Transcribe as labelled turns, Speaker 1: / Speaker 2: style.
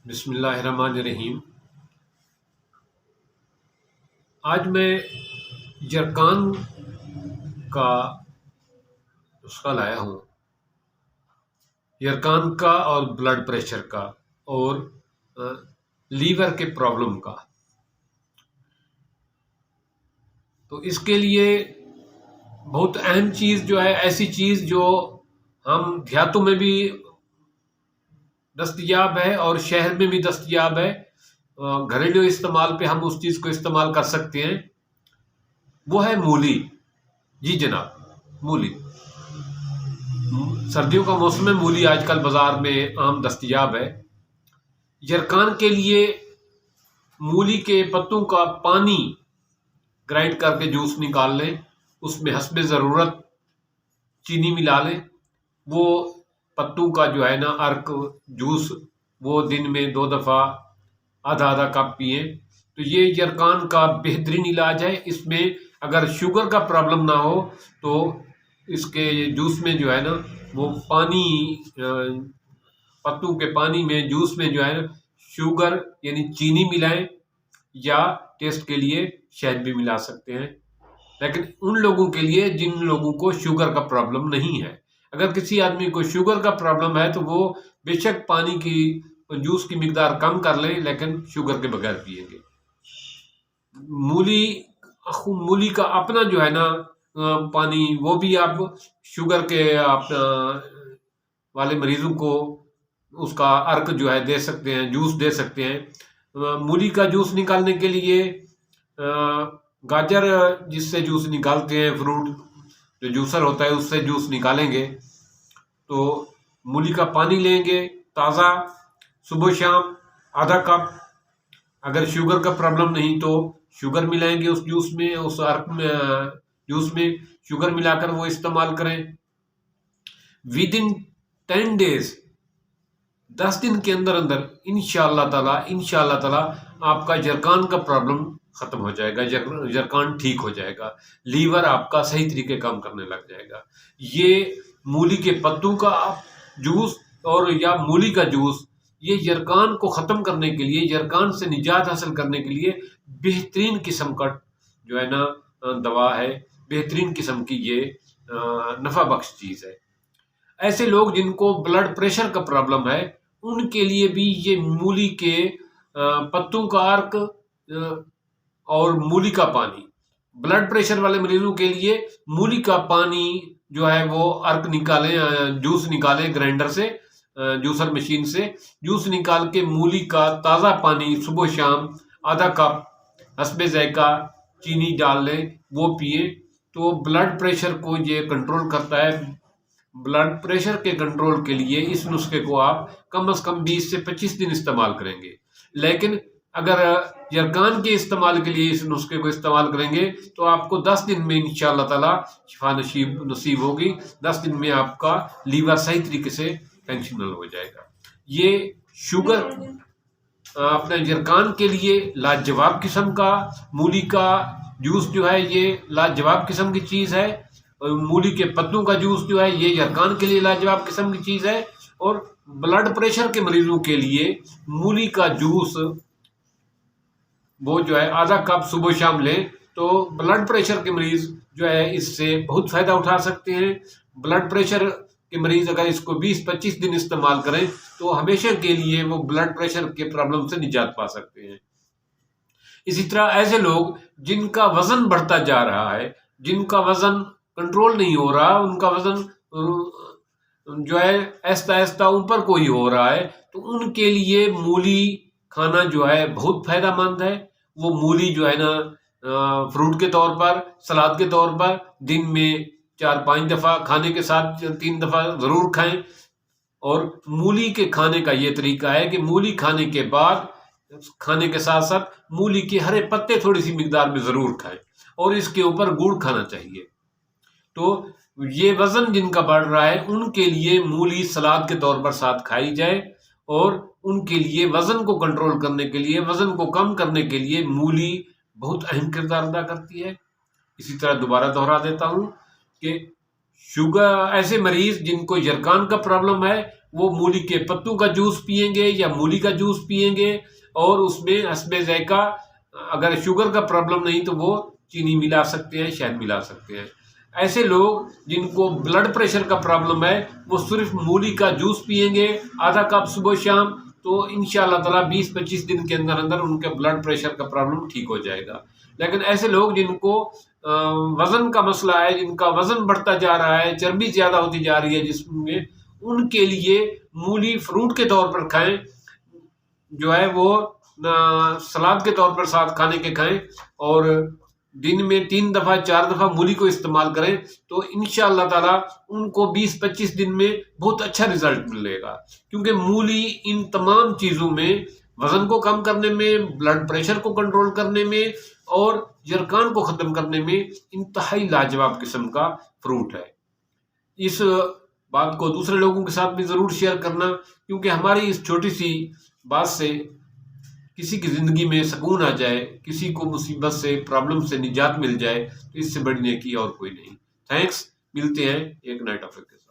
Speaker 1: بسم اللہ الرحمن الرحیم۔ آج میں جرکان کا نسخہ لایا ہوں، جرکان کا اور بلڈ پریشر کا اور لیور کے پرابلم کا۔ تو اس کے لیے بہت اہم چیز جو ہے، ایسی چیز جو ہم دیہاتوں میں بھی دستیاب ہے اور شہر میں بھی دستیاب ہے، گھریلو استعمال پہ ہم اس چیز کو استعمال کر سکتے ہیں، وہ ہے مولی۔ جی جناب، مولی۔ سردیوں کا موسم ہے، مولی آج کل بازار میں عام دستیاب ہے۔ جرکان کے لیے مولی کے پتوں کا پانی گرائنڈ کر کے جوس نکال لیں، اس میں حسب ضرورت چینی ملا لیں۔ وہ پتوں کا جو ہے نا ارک جوس وہ دن میں 2 دفعہ آدھا کپ پئیں، تو یہ جرکان کا بہترین علاج ہے۔ اس میں اگر شوگر کا پرابلم نہ ہو تو اس کے جوس میں جو ہے نا وہ پانی، پتوں کے پانی میں جوس میں جو ہے نا شوگر یعنی چینی ملائیں، یا ٹیسٹ کے لیے شہد بھی ملا سکتے ہیں، لیکن ان لوگوں کے لیے جن لوگوں کو شوگر کا پرابلم نہیں ہے۔ اگر کسی آدمی کو شوگر کا پرابلم ہے تو وہ بے شک پانی کی جوس کی مقدار کم کر لیں، لیکن شوگر کے بغیر پئیں گے۔ مولی کا اپنا جو ہے نا پانی، وہ بھی آپ شوگر کے والے مریضوں کو اس کا ارک جو ہے دے سکتے ہیں، جوس دے سکتے ہیں۔ مولی کا جوس نکالنے کے لیے گاجر جس سے جوس نکالتے ہیں، فروٹ جو جوسر ہوتا ہے اس سے جوس نکالیں گے، تو مولی کا پانی لیں گے تازہ، صبح شام آدھا کپ۔ اگر شوگر کا پرابلم نہیں تو شوگر ملائیں گے اس جوس میں، اس ارک میں جوس میں شوگر ملا کر وہ استعمال کریں۔ ودن 10 days، 10 دن کے اندر انشاءاللہ تعالی آپ کا جرکان کا پرابلم ختم ہو جائے گا، جرکان ٹھیک ہو جائے گا، لیور آپ کا صحیح طریقے کام کرنے لگ جائے گا۔ یہ مولی کے پتوں کا جوس اور یا مولی کا جوس، یہ جرکان کو ختم کرنے کے لیے، جرکان سے نجات حاصل کرنے کے لیے بہترین قسم کا جو ہے نا دوا ہے، بہترین قسم کی یہ نفع بخش چیز ہے۔ ایسے لوگ جن کو بلڈ پریشر کا پرابلم ہے، ان کے لیے بھی یہ مولی کے پتوں کا ارک اور مولی کا پانی، بلڈ پریشر والے مریضوں کے لیے مولی کا پانی جو ہے وہ ارک نکالیں، جوس نکالیں گرائنڈر سے، جوسر مشین سے جوس نکال کے مولی کا تازہ پانی صبح شام آدھا کپ حسب ذائقہ چینی ڈال لیں، وہ پئیں، تو بلڈ پریشر کو یہ کنٹرول کرتا ہے۔ بلڈ پریشر کے کنٹرول کے لیے اس نسخے کو آپ کم از کم 20 سے 25 دن استعمال کریں گے، لیکن اگر جرکان کے استعمال کے لیے اس نسخے کو استعمال کریں گے تو آپ کو 10 دن میں انشاءاللہ تعالی شفا نصیب ہوگی۔ 10 دن میں آپ کا لیور صحیح طریقے سے فنکشنل ہو جائے گا۔ یہ شوگر اپنے جرکان کے لیے لاجواب قسم کا مولی کا جوس جو ہے، یہ لاجواب قسم کی چیز ہے۔ مولی کے پتوں کا جوس جو ہے یہ جرکان کے لیے لاجواب قسم کی چیز ہے، اور بلڈ پریشر کے مریضوں کے لیے مولی کا جوس وہ جو ہے آدھا کپ صبح شام لیں، تو بلڈ پریشر کے مریض جو ہے اس سے بہت فائدہ اٹھا سکتے ہیں۔ بلڈ پریشر کے مریض اگر اس کو 20-25 دن استعمال کریں تو ہمیشہ کے لیے وہ بلڈ پریشر کے پرابلم سے نجات پا سکتے ہیں۔ اسی طرح ایسے لوگ جن کا وزن بڑھتا جا رہا ہے، جن کا وزن کنٹرول نہیں ہو رہا، ان کا وزن جو ہے آہستہ آہستہ اوپر کو ہی ہو رہا ہے، تو ان کے لیے مولی کھانا جو ہے بہت فائدہ مند ہے۔ وہ مولی جو ہے نا فروٹ کے طور پر، سلاد کے طور پر دن میں 4-5 دفعہ، کھانے کے ساتھ 3 دفعہ ضرور کھائیں۔ اور مولی کے کھانے کا یہ طریقہ ہے کہ مولی کھانے کے بعد، کھانے کے ساتھ ساتھ مولی کے ہرے پتے تھوڑی سی مقدار میں ضرور کھائیں، اور اس کے اوپر گڑ کھانا چاہیے۔ تو یہ وزن جن کا بڑھ رہا ہے ان کے لیے مولی سلاد کے طور پر ساتھ کھائی جائے، اور ان کے لیے وزن کو کنٹرول کرنے کے لیے، وزن کو کم کرنے کے لیے مولی بہت اہم کردار ادا کرتی ہے۔ اسی طرح دوبارہ دہرا دیتا ہوں کہ ایسے مریض جن کو جرکان کا پرابلم ہے، وہ مولی کے پتوں کا جوس پیئیں گے یا مولی کا جوس پیئیں گے، اور اس میں حسب ذائقہ اگر شوگر کا پرابلم نہیں تو وہ چینی ملا سکتے ہیں، شہد ملا سکتے ہیں۔ ایسے لوگ جن کو بلڈ پریشر کا پرابلم ہے وہ صرف مولی کا جوس پیئیں گے آدھا کپ صبح شام، تو انشاءاللہ تعالیٰ 20-25 دن کے اندر اندر ان کے بلڈ پریشر کا پرابلم ٹھیک ہو جائے گا۔ لیکن ایسے لوگ جن کو وزن کا مسئلہ ہے، جن کا وزن بڑھتا جا رہا ہے، چربی زیادہ ہوتی جا رہی ہے جسم میں، ان کے لیے مولی فروٹ کے طور پر کھائیں، جو ہے وہ سلاد کے طور پر ساتھ کھانے کے کھائیں، اور دن میں 3 دفعہ 4 دفعہ مولی کو استعمال کریں، تو انشاءاللہ تعالیٰ ان کو 20-25 دن میں بہت اچھا رزلٹ ملے گا۔ کیونکہ مولی ان تمام چیزوں میں، وزن کو کم کرنے میں، بلڈ پریشر کو کنٹرول کرنے میں، اور جرکان کو ختم کرنے میں انتہائی لاجواب قسم کا فروٹ ہے۔ اس بات کو دوسرے لوگوں کے ساتھ بھی ضرور شیئر کرنا، کیونکہ ہماری اس چھوٹی سی بات سے کسی کی زندگی میں سکون آ جائے، کسی کو مصیبت سے، پرابلم سے نجات مل جائے، تو اس سے بڑی نیکی اور کوئی نہیں۔ تھینکس، ملتے ہیں ایک نئے ٹاپک کے ساتھ۔